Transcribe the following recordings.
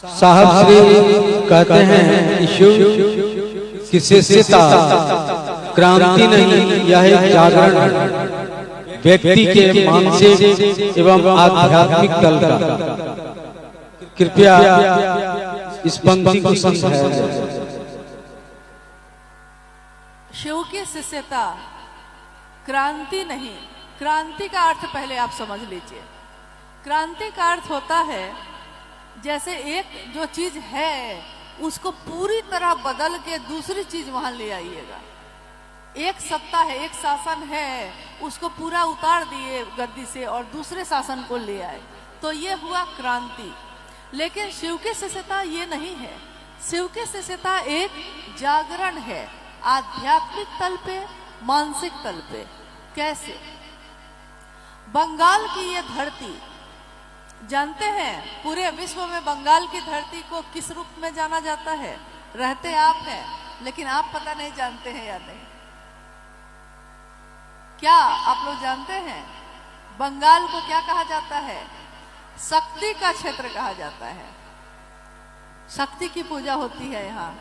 साहब श्री कहते हैं कि शिव की शिष्यता क्रांति नहीं, यह एक जागरण है व्यक्ति के मानसिक एवं आध्यात्मिक तल का। कृपया इस पंक्ति को समझाएं। शिव की शिष्यता क्रांति नहीं, क्रांति का अर्थ पहले आप समझ लीजिए। क्रांति का अर्थ होता है जैसे एक जो चीज है उसको पूरी तरह बदल के दूसरी चीज वहां ले आइएगा। एक सत्ता है, एक शासन है, उसको पूरा उतार दिए गद्दी से और दूसरे शासन को ले आए, तो ये हुआ क्रांति। लेकिन शिव की शिष्यता ये नहीं है। शिव की शिष्यता एक जागरण है, आध्यात्मिक तल पे, मानसिक तल पे। कैसे? बंगाल की ये धरती, जानते हैं पूरे विश्व में बंगाल की धरती को किस रूप में जाना जाता है? रहते आप हैं लेकिन आप पता नहीं जानते हैं या नहीं। क्या आप लोग जानते हैं बंगाल को क्या कहा जाता है? शक्ति का क्षेत्र कहा जाता है। शक्ति की पूजा होती है, यहाँ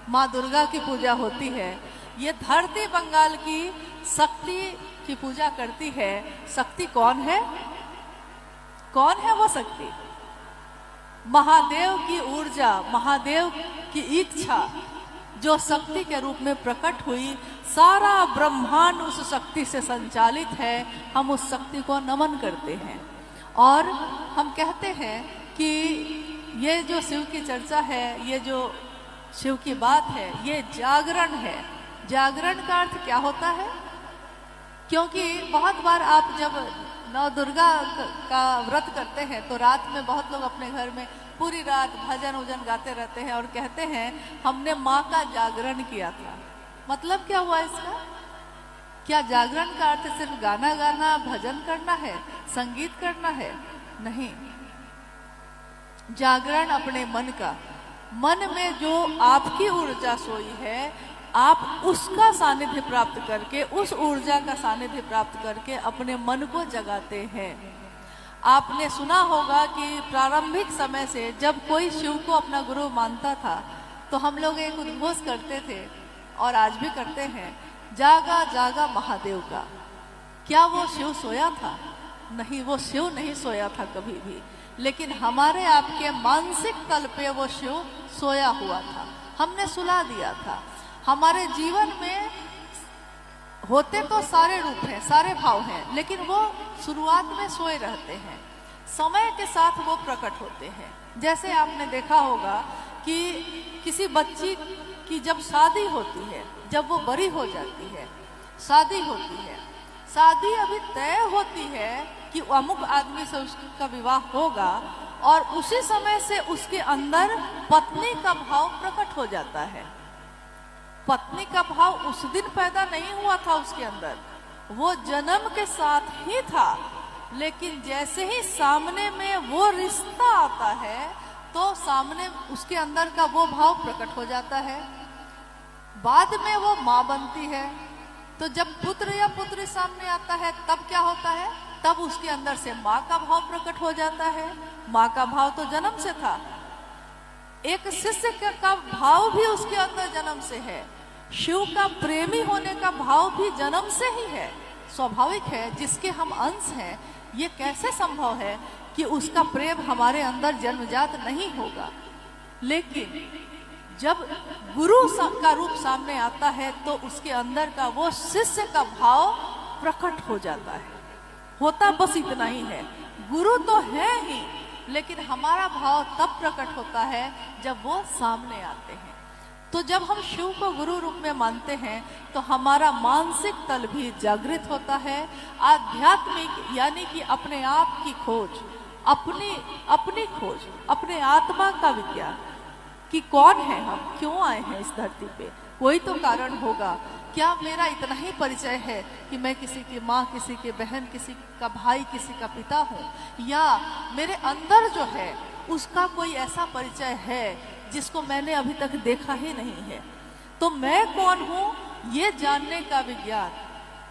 माँ दुर्गा की पूजा होती है। ये धरती बंगाल की शक्ति की पूजा करती है। शक्ति कौन है? कौन है वो शक्ति? महादेव की ऊर्जा, महादेव की इच्छा जो शक्ति के रूप में प्रकट हुई। सारा ब्रह्मांड उस शक्ति से संचालित है। हम उस शक्ति को नमन करते हैं और हम कहते हैं कि ये जो शिव की चर्चा है, ये जो शिव की बात है, ये जागरण है। जागरण का अर्थ क्या होता है? क्योंकि बहुत बार आप जब नौ दुर्गा का व्रत करते हैं तो रात में बहुत लोग अपने घर में पूरी रात भजन उजन गाते रहते हैं और कहते हैं हमने माँ का जागरण किया था। मतलब क्या हुआ इसका? क्या जागरण का अर्थ सिर्फ गाना गाना, भजन करना है, संगीत करना है? नहीं। जागरण अपने मन का, मन में जो आपकी ऊर्जा सोई है, आप उसका सानिध्य प्राप्त करके, उस ऊर्जा का सानिध्य प्राप्त करके अपने मन को जगाते हैं। आपने सुना होगा कि प्रारंभिक समय से जब कोई शिव को अपना गुरु मानता था तो हम लोग एक उद्घोष करते थे और आज भी करते हैं, जागा जागा महादेव का। क्या वो शिव सोया था? नहीं, वो शिव नहीं सोया था कभी भी। लेकिन हमारे आपके मानसिक तल पे वो शिव सोया हुआ था, हमने सुला दिया था। हमारे जीवन में होते तो सारे रूप हैं, सारे भाव हैं, लेकिन वो शुरुआत में सोए रहते हैं, समय के साथ वो प्रकट होते हैं। जैसे आपने देखा होगा कि किसी बच्ची की जब शादी होती है, जब वो बड़ी हो जाती है, शादी होती है, शादी अभी तय होती है कि अमुक आदमी से उसका विवाह होगा और उसी समय से उसके अंदर पत्नी का भाव प्रकट हो जाता है। पत्नी का भाव उस दिन पैदा नहीं हुआ था उसके अंदर, वो जन्म के साथ ही था। लेकिन जैसे ही सामने में वो रिश्ता आता है तो सामने उसके अंदर का वो भाव प्रकट हो जाता है। बाद में वो माँ बनती है, तो जब पुत्र या पुत्री सामने आता है तब क्या होता है? तब उसके अंदर से माँ का भाव प्रकट हो जाता है। माँ का भाव तो जन्म से था। एक शिष्य का भाव भी उसके अंदर जन्म से है। शिव का प्रेमी होने का भाव भी जन्म से ही है, स्वाभाविक है। जिसके हम अंश हैं, ये कैसे संभव है कि उसका प्रेम हमारे अंदर जन्मजात नहीं होगा? लेकिन जब गुरु का रूप सामने आता है तो उसके अंदर का वो शिष्य का भाव प्रकट हो जाता है। होता बस इतना ही है, गुरु तो है ही, लेकिन हमारा भाव तब प्रकट होता है जब वो सामने आते हैं। तो जब हम शिव को गुरु रूप में मानते हैं तो हमारा मानसिक तल भी जागृत होता है। आध्यात्मिक यानी कि अपने आप की खोज, अपनी खोज, अपने आत्मा का विज्ञान कि कौन है हम, क्यों आए हैं इस धरती पे। कोई तो कारण होगा। क्या मेरा इतना ही परिचय है कि मैं किसी की माँ, किसी की बहन, किसी का भाई, किसी का पिता हूँ, या मेरे अंदर जो है उसका कोई ऐसा परिचय है जिसको मैंने अभी तक देखा ही नहीं है? तो मैं कौन हूँ ये जानने का विज्ञान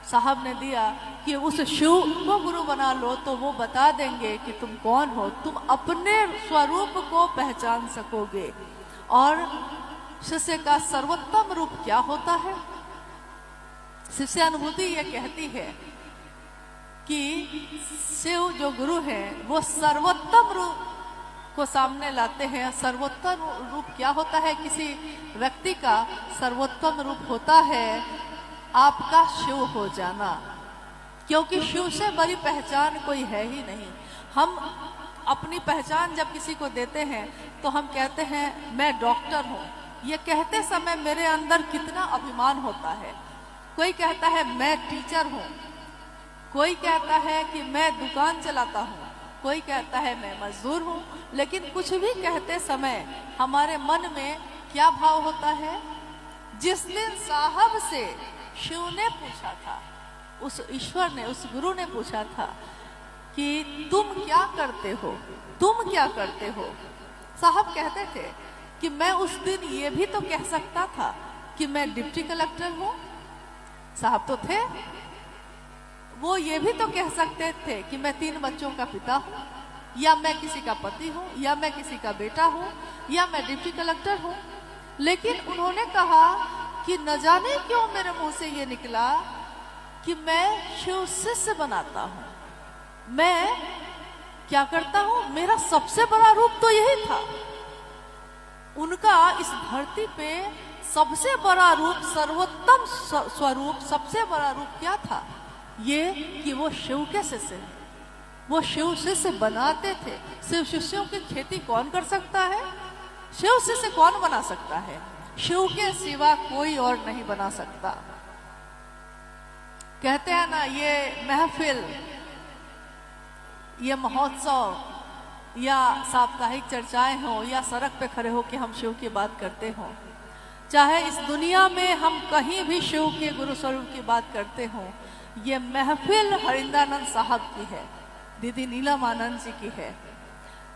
साहब ने दिया कि उस शिव को गुरु बना लो तो वो बता देंगे कि तुम कौन हो, तुम अपने स्वरूप को पहचान सकोगे। और शिष्य का सर्वोत्तम रूप क्या होता है? शिष्य अनुभूति ये कहती है कि शिव जो गुरु है वो सर्वोत्तम रूप को सामने लाते हैं। सर्वोत्तम रूप क्या होता है? किसी व्यक्ति का सर्वोत्तम रूप होता है आपका शिव हो जाना, क्योंकि शिव से बड़ी पहचान कोई है ही नहीं। हम अपनी पहचान जब किसी को देते हैं तो हम कहते हैं मैं डॉक्टर हूँ। ये कहते समय मेरे अंदर कितना अभिमान होता है। कोई कहता है मैं टीचर हूँ, कोई कहता है कि मैं दुकान चलाता हूँ, कोई कहता है मैं मजदूर हूँ। लेकिन कुछ भी कहते समय हमारे मन में क्या भाव होता है? जिस दिन साहब से शिव ने पूछा था, उस ईश्वर ने, उस गुरु ने पूछा था कि तुम क्या करते हो, तुम क्या करते हो? साहब कहते थे कि मैं उस दिन ये भी तो कह सकता था कि मैं डिप्टी कलेक्टर हूँ। साहब तो थे, वो ये भी तो कह सकते थे कि मैं 3 बच्चों का पिता हूँ, या मैं किसी का पति हूँ, या मैं किसी का बेटा हूँ, या मैं डिप्टी कलेक्टर हूँ। लेकिन उन्होंने कहा कि न जाने क्यों मेरे मुंह से ये निकला कि मैं शिव शिष्य बनाता हूँ। मैं क्या करता हूँ? मेरा सबसे बड़ा रूप तो यही था। उनका इस धरती पे सबसे बड़ा रूप, सर्वोत्तम स्वरूप, सबसे बड़ा रूप क्या था? ये कि वो शिव के शिष्य हैं। वो शिव शिष्य बनाते थे। शिव शिष्यों की खेती कौन कर सकता है? शिव शिष्य कौन बना सकता है? शिव के सिवा कोई और नहीं बना सकता। कहते हैं ना, ये महफिल, ये महोत्सव, या साप्ताहिक चर्चाएं हो, या सड़क पे खड़े हो के हम शिव की बात करते हो, चाहे इस दुनिया में हम कहीं भी शिव के गुरु स्वरूप की बात करते हो, ये महफिल हरिंद्रानंद साहब की है, दीदी नीलम आनंद जी की है।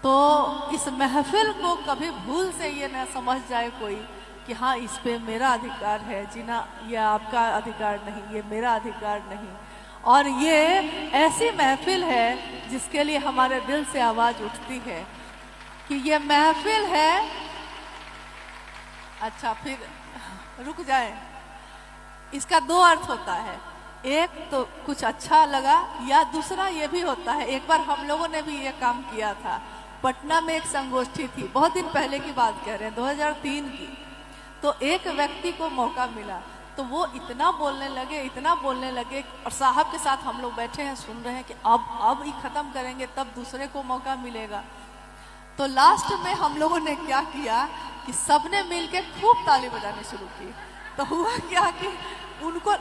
तो इस महफिल को कभी भूल से ये ना समझ जाए कोई कि हाँ इस पे मेरा अधिकार है जीना, या आपका अधिकार नहीं, ये मेरा अधिकार नहीं। और ये ऐसी महफिल है जिसके लिए हमारे दिल से आवाज उठती है कि ये महफिल है। अच्छा, फिर रुक जाए। इसका 2 अर्थ होता है, एक तो कुछ अच्छा लगा, या दूसरा ये भी होता है, एक बार हम लोगों ने भी ये काम किया था। पटना में एक संगोष्ठी थी, बहुत दिन पहले की बात कह रहे हैं, 2003 की। तो एक व्यक्ति को मौका मिला, तो वो इतना बोलने लगे, इतना बोलने लगे, और साहब के साथ हम लोग बैठे हैं, सुन रहे हैं कि अब ये खत्म करेंगे तब दूसरे को मौका मिलेगा। तो लास्ट में हम लोगों ने क्या किया कि सबने मिलके खूब ताली बजानी शुरू की। तो हुआ क्या कि उनको,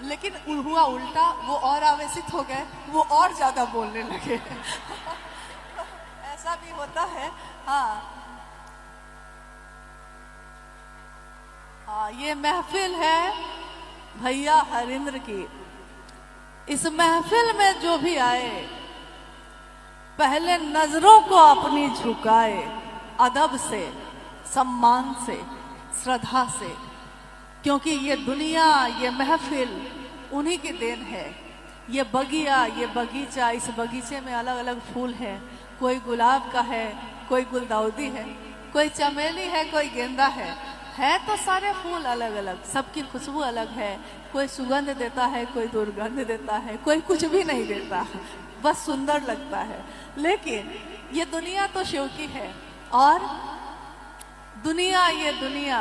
लेकिन हुआ उल्टा, वो और आवेशित हो गए, वो और ज्यादा बोलने लगे। ऐसा भी होता है। हाँ, ये महफिल है भैया हरिंद्र की। इस महफिल में जो भी आए, पहले नजरों को अपनी झुकाए, अदब से, सम्मान से, श्रद्धा से, क्योंकि ये दुनिया, ये महफिल उन्हीं की देन है। ये बगिया, ये बगीचा, इस बगीचे में अलग अलग फूल हैं। कोई गुलाब का है, कोई गुलदाउदी है, कोई चमेली है, कोई गेंदा है तो सारे फूल अलग अलग, सबकी खुशबू अलग है। कोई सुगंध देता है, कोई दुर्गंध देता है, कोई कुछ भी नहीं देता, बस सुंदर लगता है। लेकिन ये दुनिया तो शिव की है, और दुनिया, ये दुनिया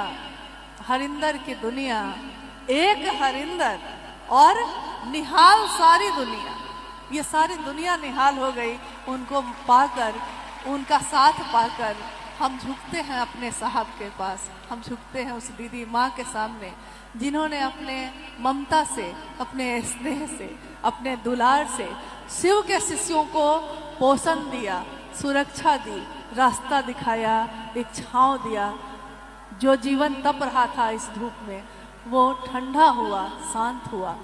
हरिंदर की दुनिया, एक हरिंदर और निहाल सारी दुनिया। ये सारी दुनिया निहाल हो गई उनको पाकर, उनका साथ पाकर। हम झुकते हैं अपने साहब के पास, हम झुकते हैं उस दीदी माँ के सामने, जिन्होंने अपने ममता से, अपने स्नेह से, अपने दुलार से शिव के शिष्यों को पोषण दिया, सुरक्षा दी, रास्ता दिखाया, एक छांव दिया। जो जीवन तप रहा था इस धूप में, वो ठंडा हुआ, शांत हुआ।